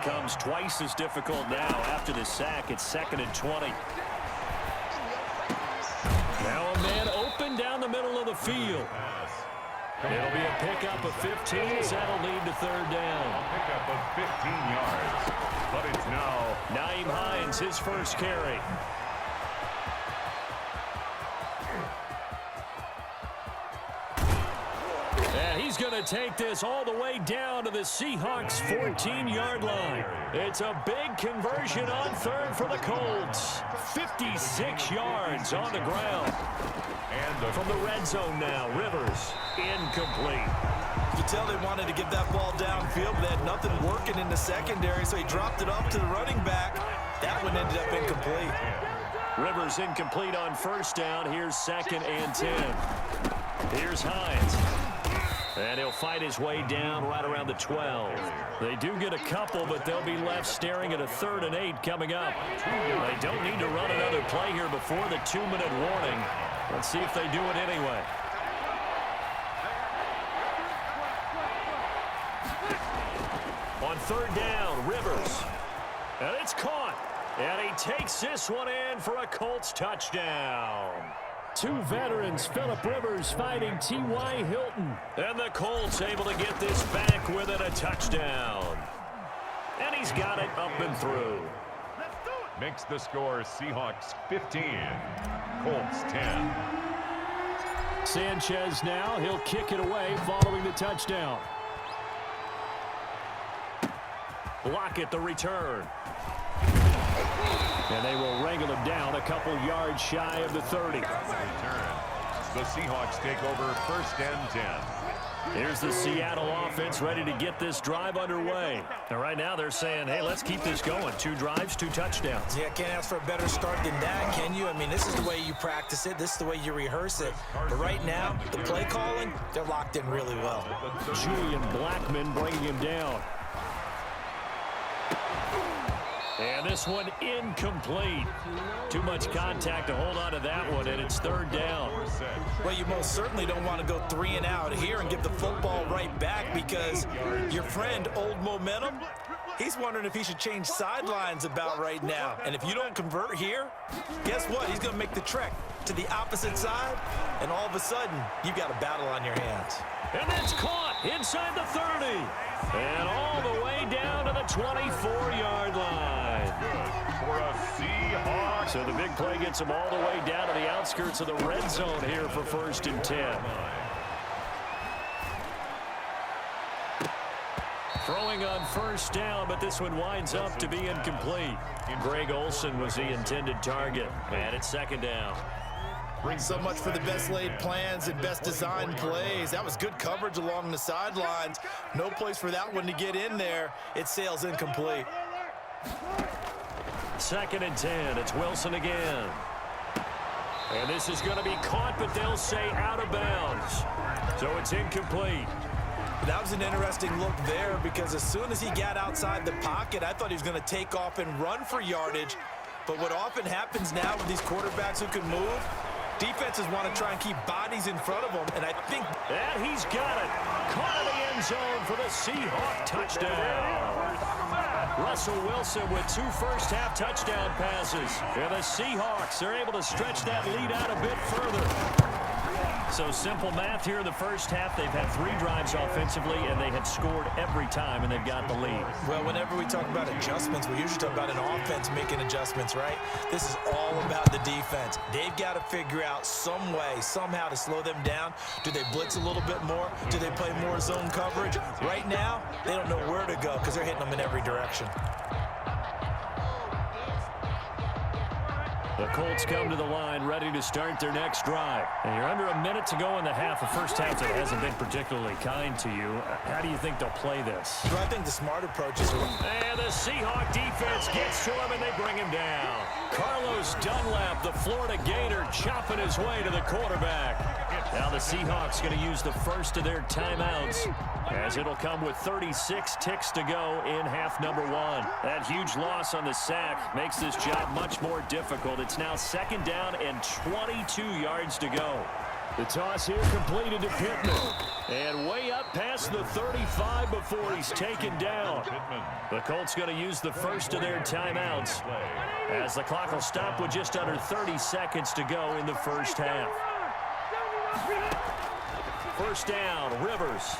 Comes twice as difficult now after the sack. It's 2nd and 20. Now a man open down the middle of the field. It'll be a pickup of 15 as that'll lead to 3rd down. A pickup of 15 yards. But it's now Nyheim Hines, his first carry. And he's going to take this all the way down to the Seahawks' 14-yard line. It's a big conversion on 3rd for the Colts. 56 yards on the ground. And from the red zone now, Rivers, incomplete. You tell they wanted to get that ball downfield, but they had nothing working in the secondary, so he dropped it up to the running back. That one ended up incomplete. Rivers incomplete on 1st down. Here's 2nd and 10. Here's Hines. And he'll fight his way down right around the 12. They do get a couple, but they'll be left staring at a 3rd and 8 coming up. They don't need to run another play here before the 2-minute warning. Let's see if they do it anyway. On 3rd down, Rivers. And it's caught. And he takes this one in for a Colts touchdown. 2 veterans, Phillip Rivers fighting T.Y. Hilton. And the Colts able to get this back within a touchdown. And he's got it up and through. Makes the score Seahawks 15, Colts 10. Sanchez now, he'll kick it away following the touchdown. Lockett the return. And they will wrangle him down a couple yards shy of the 30. The Seahawks take over 1st and 10. Here's the Seattle offense ready to get this drive underway. And right now they're saying, hey, let's keep this going. 2 drives, 2 touchdowns. Yeah, can't ask for a better start than that, can you? I mean, this is the way you practice it. This is the way you rehearse it. But right now, the play calling, they're locked in really well. Julian Blackmon bringing him down. And this one incomplete. Too much contact to hold on to that one, and it's 3rd down. Well, you most certainly don't want to go 3 and out here and give the football right back, because your friend, Old Momentum, he's wondering if he should change sidelines about right now. And if you don't convert here, guess what? He's going to make the trek to the opposite side, and all of a sudden, you've got a battle on your hands. And that's caught inside the 30. And all the way down to the 24-yard line. For a Seahawks. So the big play gets them all the way down to the outskirts of the red zone here for 1st and 10. Throwing on 1st down, but this one winds up to be incomplete. Greg Olsen was the intended target, and it's 2nd down. So much for the best laid plans and best designed plays. That was good coverage along the sidelines. No place for that one to get in there. It sails incomplete. 2nd and 10. It's Wilson again. And this is going to be caught, but they'll say out of bounds. So it's incomplete. That was an interesting look there, because as soon as he got outside the pocket, I thought he was going to take off and run for yardage. But what often happens now with these quarterbacks who can move, defenses want to try and keep bodies in front of them, and I think... And he's got it. Caught in the end zone for the Seahawk touchdown. Russell Wilson with 2 first-half touchdown passes. And the Seahawks are able to stretch that lead out a bit further. So simple math here in the first half. They've had 3 drives offensively, and they have scored every time, and they've got the lead. Well, whenever we talk about adjustments, we usually talk about an offense making adjustments, right? This is all about the defense. They've got to figure out some way, somehow to slow them down. Do they blitz a little bit more? Do they play more zone coverage? Right now, they don't know where to go because they're hitting them in every direction. The Colts come to the line ready to start their next drive. And you're under a minute to go in the half. The first half that hasn't been particularly kind to you. How do you think they'll play this? Well, I think the smart approach is... And the Seahawk defense gets to him, and they bring him down. Carlos Dunlap, the Florida Gator, chopping his way to the quarterback. Now the Seahawks going to use the first of their timeouts, as it'll come with 36 ticks to go in half number 1. That huge loss on the sack makes this job much more difficult. It's now 2nd down and 22 yards to go. The toss here completed to Pittman. And way up past the 35 before he's taken down. The Colts going to use the first of their timeouts as the clock will stop with just under 30 seconds to go in the first half. First down, Rivers.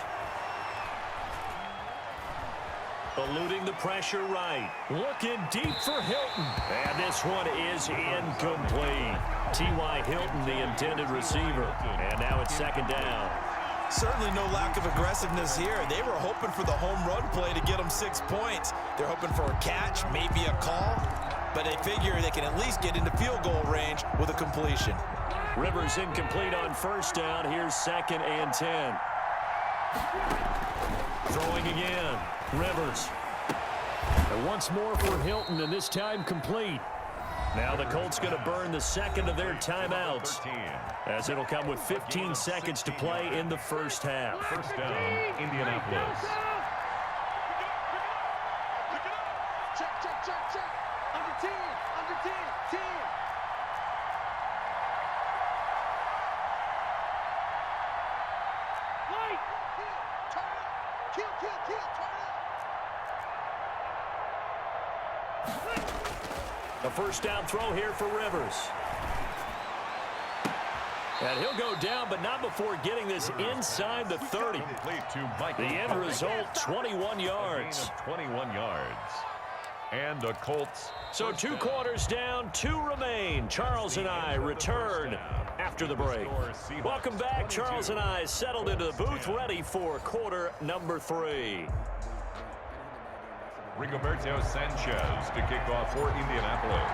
Eluding the pressure right. Looking deep for Hilton. And this one is incomplete. T.Y. Hilton, the intended receiver. And now it's second down. Certainly no lack of aggressiveness here. They were hoping for the home run play to get them 6 points. They're hoping for a catch, maybe a call. But they figure they can at least get into field goal range with a completion. Rivers incomplete on first down. Here's 2nd and 10. Throwing again. Rivers. And once more for Hilton, and this time complete. Now the Colts going to burn the second of their timeouts, as it'll come with 15 seconds to play in the first half. First down, Indianapolis. Check. Under 10, under 10, 10. Light. Turn up. Kill, turn up. A first down throw here for Rivers. And he'll go down, but not before getting this inside the 30. The end result, 21 yards. 21 yards. And the Colts. So 2 quarters down, 2 remain. Charles and I return after the break. Welcome back. Charles and I settled into the booth, ready for quarter number 3. Rigoberto Sanchez to kick off for Indianapolis.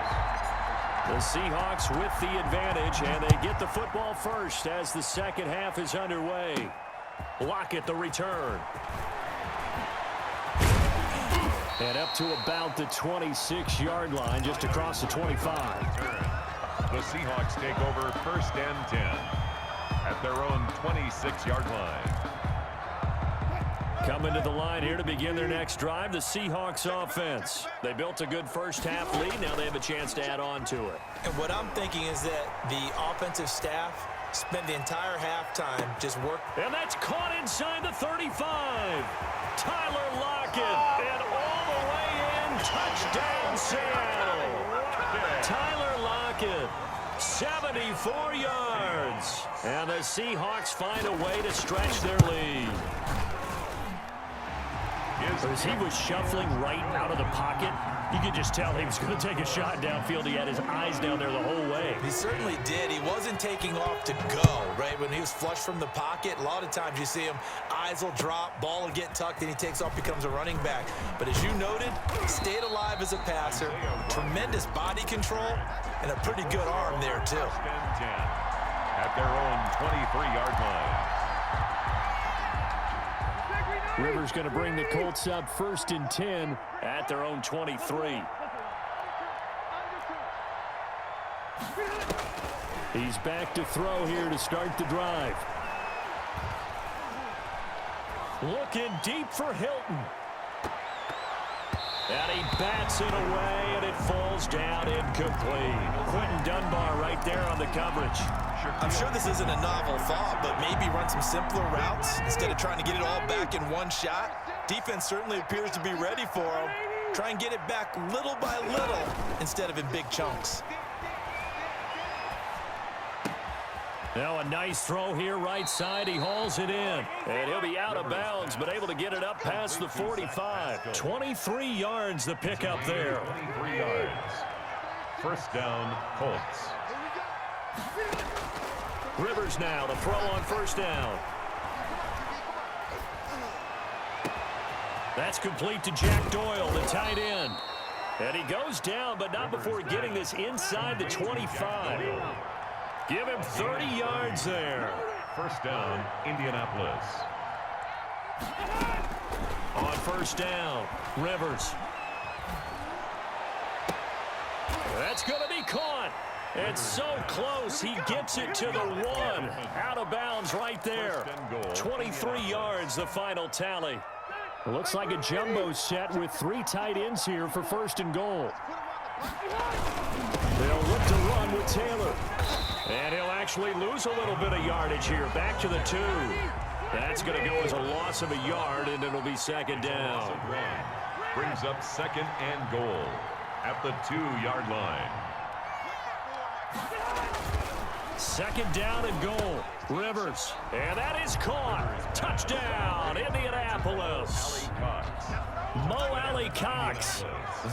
The Seahawks with the advantage, and they get the football first as the second half is underway. Lockett the return. And up to about the 26-yard line, just across the 25. The Seahawks take over 1st and 10 at their own 26-yard line. Coming to the line here to begin their next drive, the Seahawks offense. They built a good first half lead. Now they have a chance to add on to it. And what I'm thinking is that the offensive staff spent the entire halftime just work. And that's caught inside the 35. Tyler Lockett, and all the way in, touchdown Seattle. Tyler Lockett, 74 yards. And the Seahawks find a way to stretch their lead. As he was shuffling right out of the pocket, you could just tell he was going to take a shot downfield. He had his eyes down there the whole way. He certainly did. He wasn't taking off to go, right? When he was flushed from the pocket, a lot of times you see him, eyes will drop, ball will get tucked, and he takes off, becomes a running back. But as you noted, stayed alive as a passer, tremendous body control, and a pretty good arm there, too. At their own 23-yard line. Rivers going to bring the Colts up 1st and 10 at their own 23. He's back to throw here to start the drive. Looking deep for Hilton. And he bats it away, and it falls down incomplete. Quentin Dunbar right there on the coverage. I'm sure this isn't a novel thought, but maybe run some simpler routes instead of trying to get it all back in one shot. Defense certainly appears to be ready for him. Try and get it back little by little instead of in big chunks. Now a nice throw here right side. He hauls it in. And he'll be out of bounds, but able to get it up past the 45. 23 yards the pickup there. 23 yards. First down, Colts. Rivers now to throw on first down. That's complete to Jack Doyle, the tight end. And he goes down, but not before getting this inside the 25. Give him 30 yards there. First down, Indianapolis. On first down, Rivers. That's going to be caught. It's so close. He gets it to the 1. Out of bounds right there. 23 yards, the final tally. It looks like a jumbo set with 3 tight ends here for 1st and goal. They'll look to run with Taylor. And he'll actually lose a little bit of yardage here. Back to the 2. That's going to go as a loss of a yard, and it'll be second down. Brings up second and goal at the 2-yard line. Second down and goal. Rivers. And that is caught. Touchdown, Indianapolis. Mo Alley Cox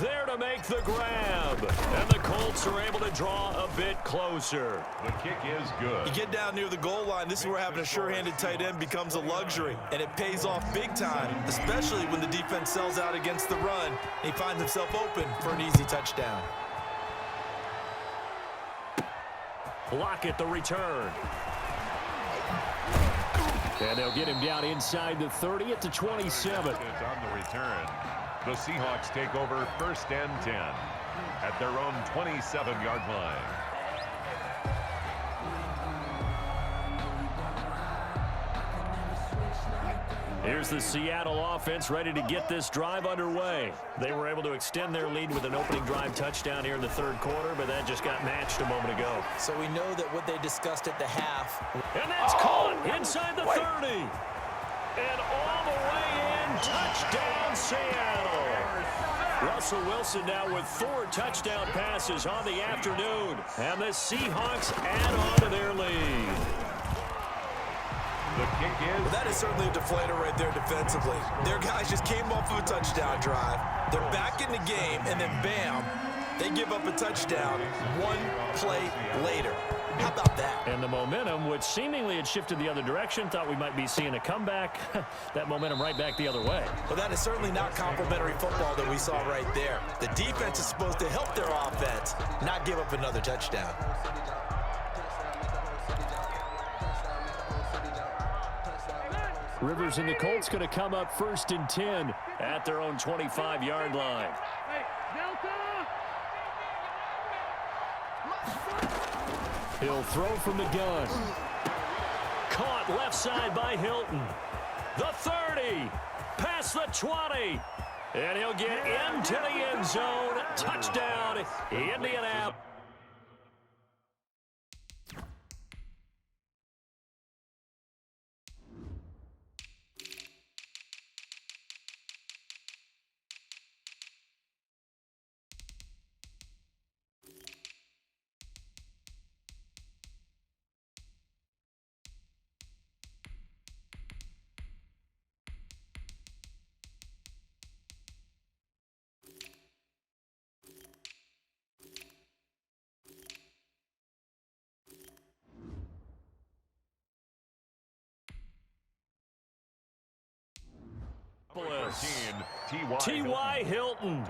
there to make the grab. And the Colts are able to draw a bit closer. The kick is good. You get down near the goal line, this is where having a sure-handed tight end becomes a luxury. And it pays off big time, especially when the defense sells out against the run. He finds himself open for an easy touchdown. Lockett the return. And they'll get him down inside the 30 at the 27. On the return, the Seahawks take over first and 10 at their own 27-yard line. Here's the Seattle offense ready to get this drive underway. They were able to extend their lead with an opening drive touchdown here in the third quarter, but that just got matched a moment ago. So we know that what they discussed at the half. And that's caught inside the 30. And all the way in, touchdown Seattle. Russell Wilson now with 4 touchdown passes on the afternoon. And the Seahawks add on to their lead. The kick is... Well, that is certainly a deflator right there defensively. Their guys just came off of a touchdown drive. They're back in the game, and then bam, they give up a touchdown 1 play later. How about that? And the momentum, which seemingly had shifted the other direction, thought we might be seeing a comeback. That momentum right back the other way. Well, that is certainly not complimentary football that we saw right there. The defense is supposed to help their offense, not give up another touchdown. Rivers and the Colts going to come up first and 10 at their own 25-yard line. He'll throw from the gun. Caught left side by Hilton. The 30. Past the 20. And he'll get into the end zone. Touchdown, Indianapolis. T.Y. Hilton,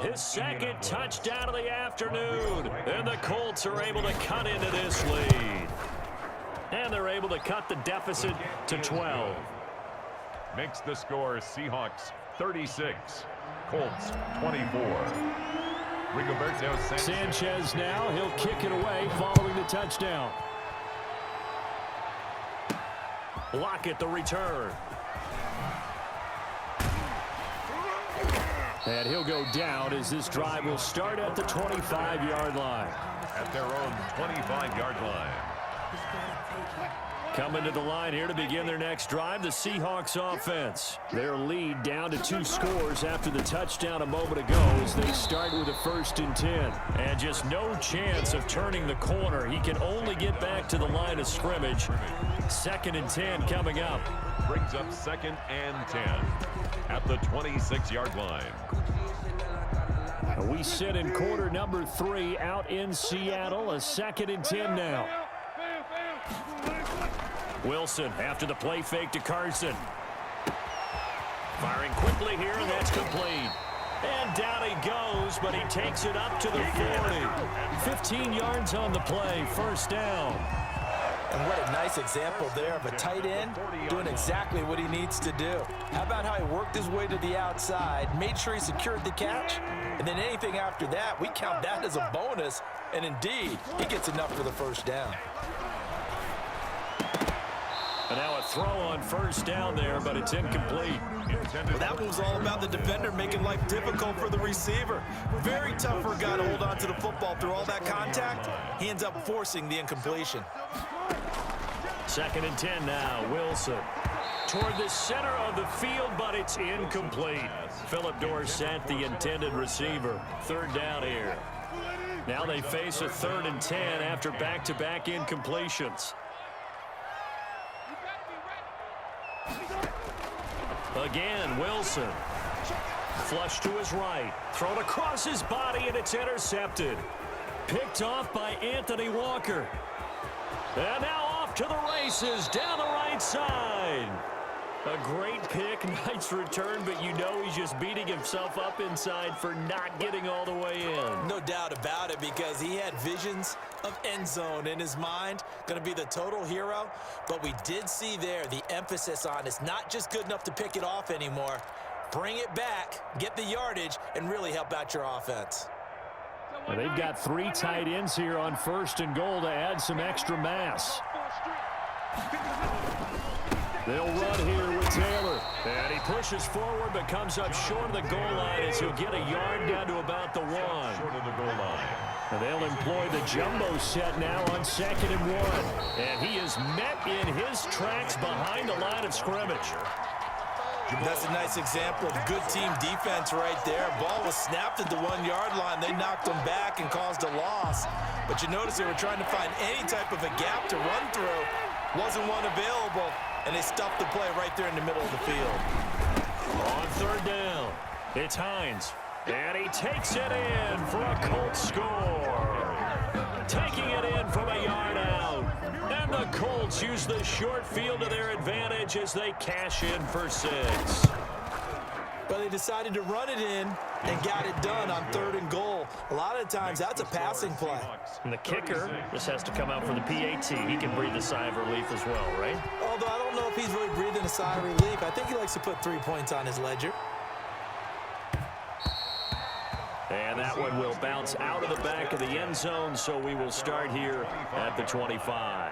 his second touchdown of the afternoon. And the Colts are able to cut into this lead. And they're able to cut the deficit to 12. Makes the score Seahawks 36, Colts 24. Rigoberto Sanchez now, he'll kick it away following the touchdown. Lockett the return. And he'll go down as this drive will start at the 25-yard line. At their own 25-yard line. Coming to the line here to begin their next drive, the Seahawks offense. Their lead down to 2 scores after the touchdown a moment ago as they start with a first and 10. And just no chance of turning the corner. He can only get back to the line of scrimmage. Second and 10 coming up. Brings up second and 10 at the 26-yard line. We sit in quarter number 3 out in Seattle. A second and 10 now. Wilson after the play fake to Carson. Firing quickly here, and that's complete. And down he goes, but he takes it up to the 40. 15 yards on the play, first down. And what a nice example there of a tight end doing exactly what he needs to do. How about how he worked his way to the outside, made sure he secured the catch, and then anything after that, we count that as a bonus. And indeed, he gets enough for the first down. And now a throw on first down there, but it's incomplete. Well, that move's all about the defender making life difficult for the receiver. Very tough for a guy to hold on to the football through all that contact. He ends up forcing the incompletion. 2nd and 10 now. Wilson toward the center of the field, but it's incomplete. Philip Dorsett, the intended receiver. 3rd down here. Now they face a 3rd and 10 after back-to-back incompletions. Again, Wilson. Flush to his right. Thrown across his body, and it's intercepted. Picked off by Anthony Walker. And now off to the races down the right side. A great pick, nice return, but you know he's just beating himself up inside for not getting all the way in. No doubt about it, because he had visions of end zone in his mind. Going to be the total hero. But we did see there the emphasis on it's not just good enough to pick it off anymore. Bring it back, get the yardage, and really help out your offense. Well, they've got 3 tight ends here on 1st and goal to add some extra mass. They'll run here with Taylor. And he pushes forward but comes up short of the goal line as he'll get a yard down to about the 1. Short of the goal line. And they'll employ the jumbo set now on 2nd and 1. And he is met in his tracks behind the line of scrimmage. That's a nice example of good team defense right there. Ball was snapped at the 1-yard line. They knocked him back and caused a loss. But you notice they were trying to find any type of a gap to run through. Wasn't one available, and they stuffed the play right there in the middle of the field. On 3rd down, it's Hines. And he takes it in for a Colts score. Taking it in from a yard out. And the Colts use the short field to their advantage as they cash in for 6. But they decided to run it in and got it done on 3rd and goal. A lot of times that's a passing play. And the kicker just has to come out for the PAT. He can breathe a sigh of relief as well, right? Although I don't know if he's really breathing a sigh of relief. I think he likes to put 3 points on his ledger. And that one will bounce out of the back of the end zone, so we will start here at the 25.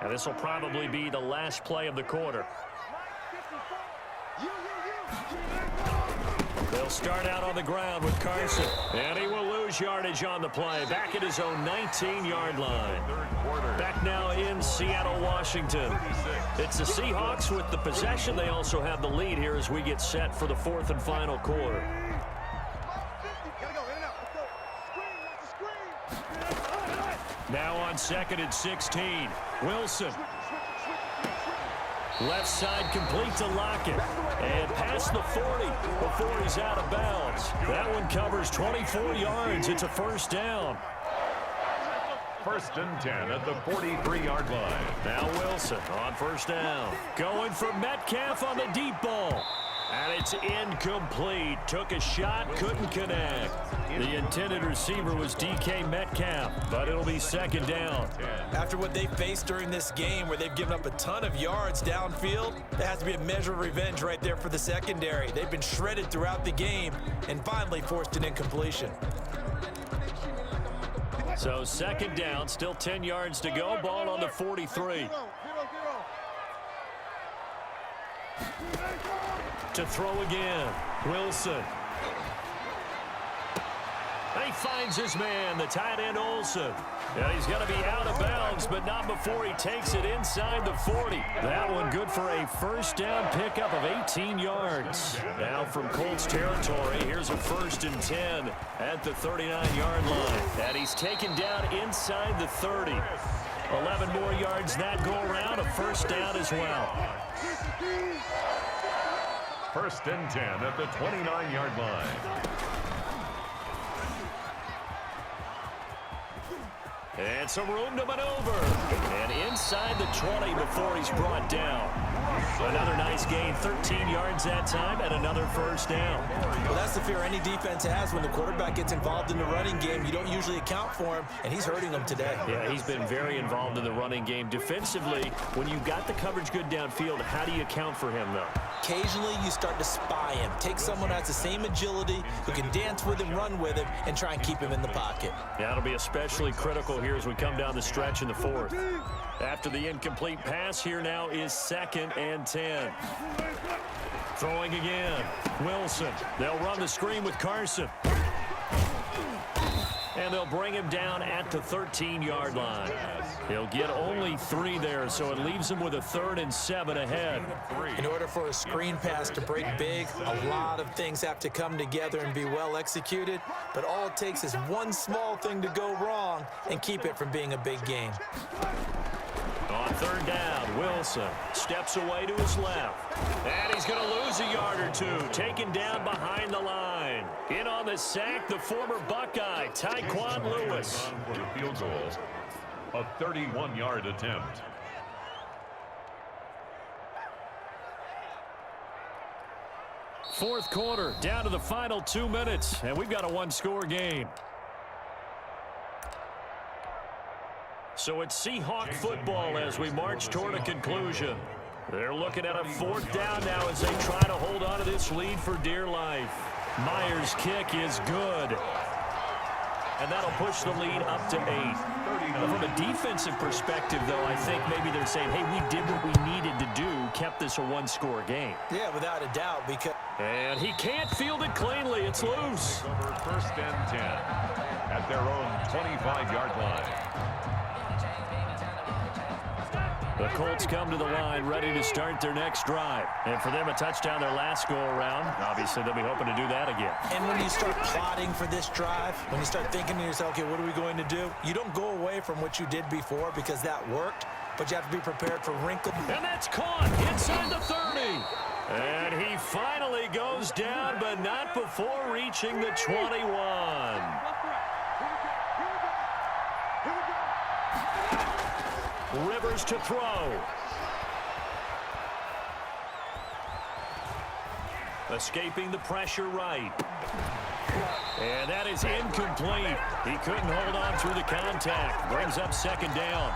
And this will probably be the last play of the quarter. They'll start out on the ground with Carson. And he will lose yardage on the play. Back at his own 19-yard line. Back now in Seattle, Washington. It's the Seahawks with the possession. They also have the lead here as we get set for the 4th and final quarter. Now on 2nd and 16. Wilson. Left side complete to Lockett. And past the 40 before he's out of bounds. That one covers 24 yards. It's a 1st down. 1st and 10 at the 43-yard line. Now Wilson on 1st down. Going for Metcalf on the deep ball. And it's incomplete. Took a shot, couldn't connect. The intended receiver was DK Metcalf, but it'll be 2nd down. After what they faced during this game where they've given up a ton of yards downfield, there has to be a measure of revenge right there for the secondary. They've been shredded throughout the game and finally forced an incompletion. So 2nd down, still 10 yards to go. Ball on the 43. To throw again, Wilson. He finds his man, the tight end Olsen. And he's going to be out of bounds, but not before he takes it inside the 40. That one good for a 1st down pickup of 18 yards. Now from Colts territory, here's a 1st and 10 at the 39-yard line. And he's taken down inside the 30. 11 more yards that go around, a 1st down as well. 1st and 10 at the 29-yard line. And some room to maneuver. And inside the 20 before he's brought down. Another nice gain, 13 yards that time, and another first down. Well, that's the fear any defense has when the quarterback gets involved in the running game. You don't usually account for him, and he's hurting them today. Yeah, he's been very involved in the running game. Defensively, when you got the coverage good downfield, how do you account for him, though? Occasionally, you start to spy him. Take someone who has the same agility, who can dance with him, run with him, and try and keep him in the pocket. Yeah, that'll be especially critical here as we come down the stretch in the fourth. After the incomplete pass, here now is 2nd and 10. Throwing again. Wilson. They'll run the screen with Carson. And they'll bring him down at the 13-yard line. He'll get only 3 there, so it leaves him with a 3rd and 7 ahead. In order for a screen pass to break big, a lot of things have to come together and be well executed, but all it takes is one small thing to go wrong and keep it from being a big game. On 3rd down, Wilson steps away to his left. And he's going to lose a yard or 2, taken down behind the line. In on the sack, the former Buckeye, Tyquan Lewis. For the field goal, a 31-yard attempt. Fourth quarter, down to the final 2 minutes, and we've got a 1-score game. So it's Seahawk football as we march toward a conclusion. They're looking at a 4th down now as they try to hold on to this lead for dear life. Myers' kick is good. And that'll push the lead up to 8. From a defensive perspective, though, I think maybe they're saying, hey, we did what we needed to do, kept this a 1-score game. Yeah, without a doubt, because... And he can't field it cleanly. It's loose. Over 1st and 10 at their own 25-yard line. The Colts come to the line ready to start their next drive. And for them, a touchdown their last go-around. Obviously, they'll be hoping to do that again. And when you start plotting for this drive, when you start thinking to yourself, okay, what are we going to do? You don't go away from what you did before because that worked, but you have to be prepared for wrinkles. And that's caught inside the 30. And he finally goes down, but not before reaching the 21. Rivers to throw. Escaping the pressure right. And that is incomplete. He couldn't hold on through the contact. Brings up 2nd down.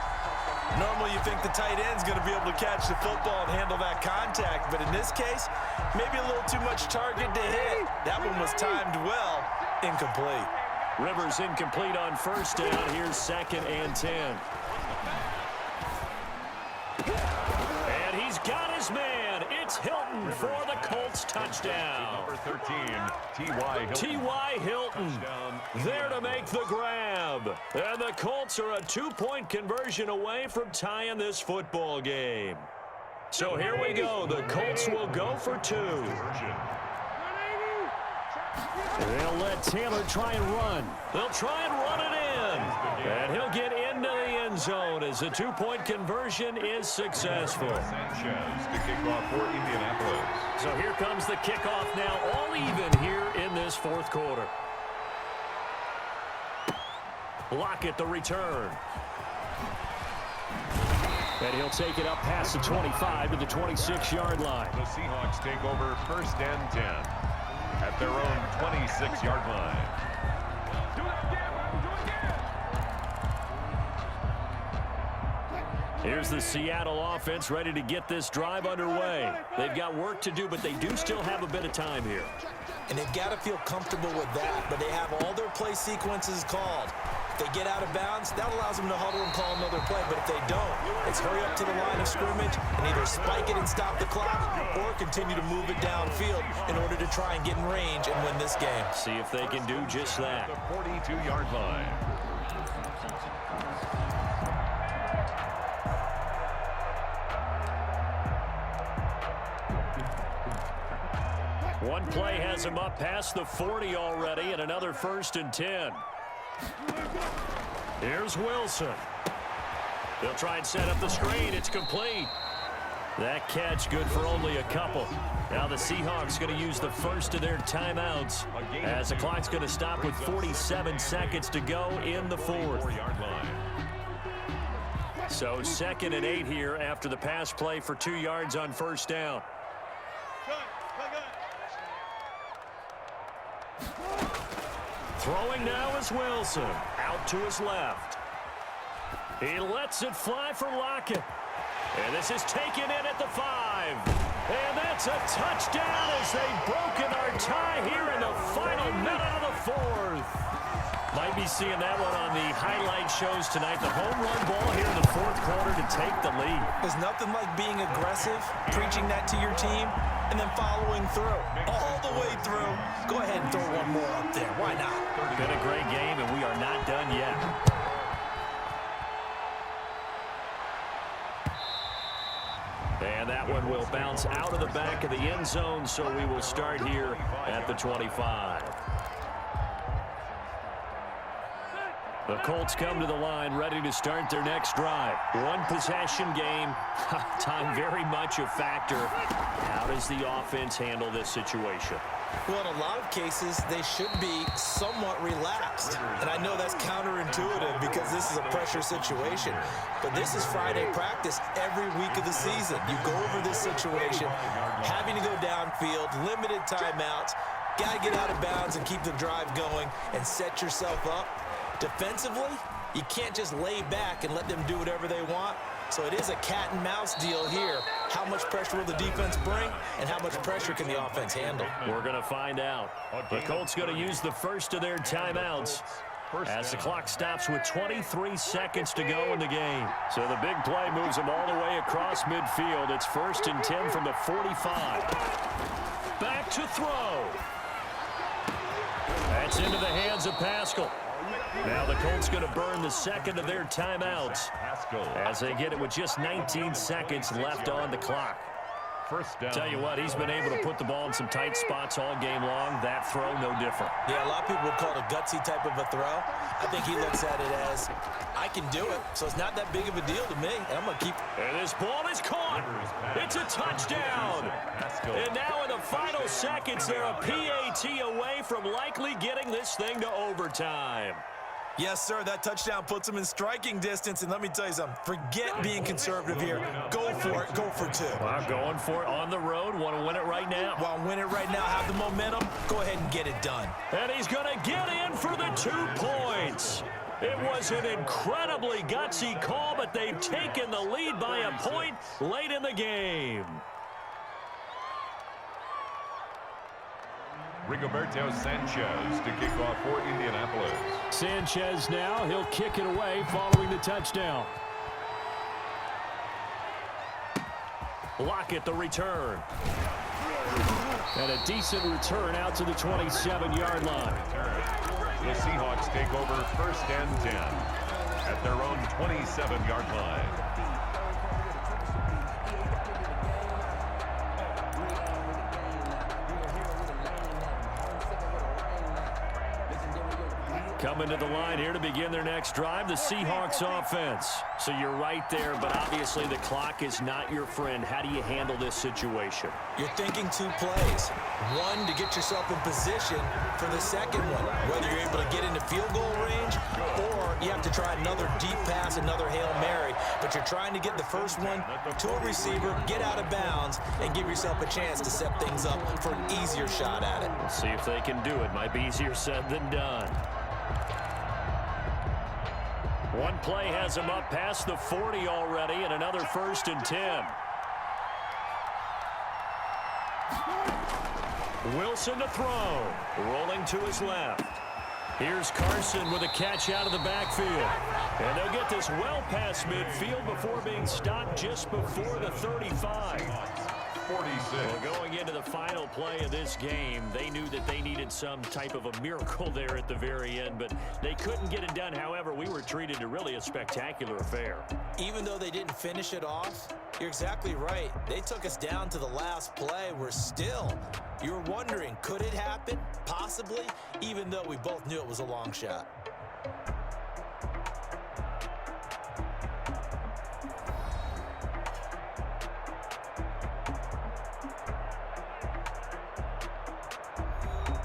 Normally you think the tight end's going to be able to catch the football and handle that contact, but in this case, maybe a little too much target to hit. That one was timed well. Incomplete. Rivers incomplete on 1st down. Here's 2nd and 10. And he's got his man. It's Hilton for the Colts touchdown. Number 13, T.Y. Hilton. T.Y. Hilton there to make the grab. And the Colts are a 2-point conversion away from tying this football game. So here we go. The Colts will go for 2. They'll let Taylor try and run. They'll try and run it in. And he'll get into the end zone as the 2-point conversion is successful. Sanchez to kick off for Indianapolis. So here comes the kickoff now, all even here in this 4th quarter. Lockett the return. And he'll take it up past the 25 to the 26-yard line. The Seahawks take over 1st and 10 at their own 26-yard line. Here's the Seattle offense ready to get this drive underway. They've got work to do, but they do still have a bit of time here. And they've got to feel comfortable with that, but they have all their play sequences called. If they get out of bounds, that allows them to huddle and call another play, but if they don't, it's hurry up to the line of scrimmage and either spike it and stop the clock or continue to move it downfield in order to try and get in range and win this game. See if they can do just that. The 42-yard line. One play has him up past the 40 already, and another 1st and 10. Here's Wilson. They'll try and set up the screen. It's complete. That catch good for only a couple. Now the Seahawks going to use the first of their timeouts as the clock's going to stop with 47 seconds to go in the 4th. 4-yard line. So 2nd and 8 here after the pass play for 2 yards on first down. Throwing now is Wilson. Out to his left. He lets it fly for Lockett. And this is taken in at the 5. And that's a touchdown as they've broken our tie here in the final minute of the 4th. Might be seeing that one on the highlight shows tonight. The home run ball here in the 4th quarter to take the lead. There's nothing like being aggressive, preaching that to your team, and then following through. All the way through. Go ahead and throw one more up there. Why not? Been a great game, and we are not done yet. And that one will bounce out of the back of the end zone, so we will start here at the 25. The Colts come to the line ready to start their next drive. One possession game. Time very much a factor. How does the offense handle this situation? Well, in a lot of cases, they should be somewhat relaxed. And I know that's counterintuitive because this is a pressure situation. But this is Friday practice every week of the season. You go over this situation, having to go downfield, limited timeouts, got to get out of bounds and keep the drive going and set yourself up. Defensively, you can't just lay back and let them do whatever they want. So it is a cat and mouse deal here. How much pressure will the defense bring, and how much pressure can the offense handle? We're going to find out. The Colts going to use the first of their timeouts as the clock stops with 23 seconds to go in the game. So the big play moves them all the way across midfield. It's 1st and 10 from the 45. Back to throw. That's into the hands of Pascal. Now the Colts going to burn the second of their timeouts as they get it with just 19 seconds left on the clock. First down. Tell you what, he's been able to put the ball in some tight spots all game long. That throw, no different. Yeah, a lot of people would call it a gutsy type of a throw. I think he looks at it as, I can do it, so it's not that big of a deal to me, and I'm going to keep. And this ball is caught. It's a touchdown. And now in the final seconds, they're a PAT away from likely getting this thing to overtime. Yes, sir, that touchdown puts him in striking distance, and let me tell you something. Forget being conservative here. Go for it. Go for 2. Well, going for it on the road. Want to win it right now. Want to win it right now, have the momentum, go ahead and get it done. And he's going to get in for the 2 points. It was an incredibly gutsy call, but they've taken the lead by a point late in the game. Rigoberto Sanchez to kick off for Indianapolis. Sanchez now, he'll kick it away following the touchdown. Lockett the return. And a decent return out to the 27-yard line. The Seahawks take over 1st and 10 at their own 27-yard line. Coming to the line here to begin their next drive, the Seahawks offense. So you're right there, but obviously the clock is not your friend. How do you handle this situation? You're thinking 2 plays. One, to get yourself in position for the second one, whether you're able to get into field goal range or you have to try another deep pass, another Hail Mary. But you're trying to get the first one to a receiver, get out of bounds, and give yourself a chance to set things up for an easier shot at it. We'll see if they can do it. Might be easier said than done. One play has him up past the 40 already, and another 1st and 10. Wilson to throw. Rolling to his left. Here's Carson with a catch out of the backfield. And they'll get this well past midfield before being stopped just before the 35. 46. Well, going into the final play of this game, they knew that they needed some type of a miracle there at the very end, but they couldn't get it done. However, we were treated to really a spectacular affair. Even though they didn't finish it off, you're exactly right. They took us down to the last play. We're still, you're wondering, could it happen? Possibly, even though we both knew it was a long shot.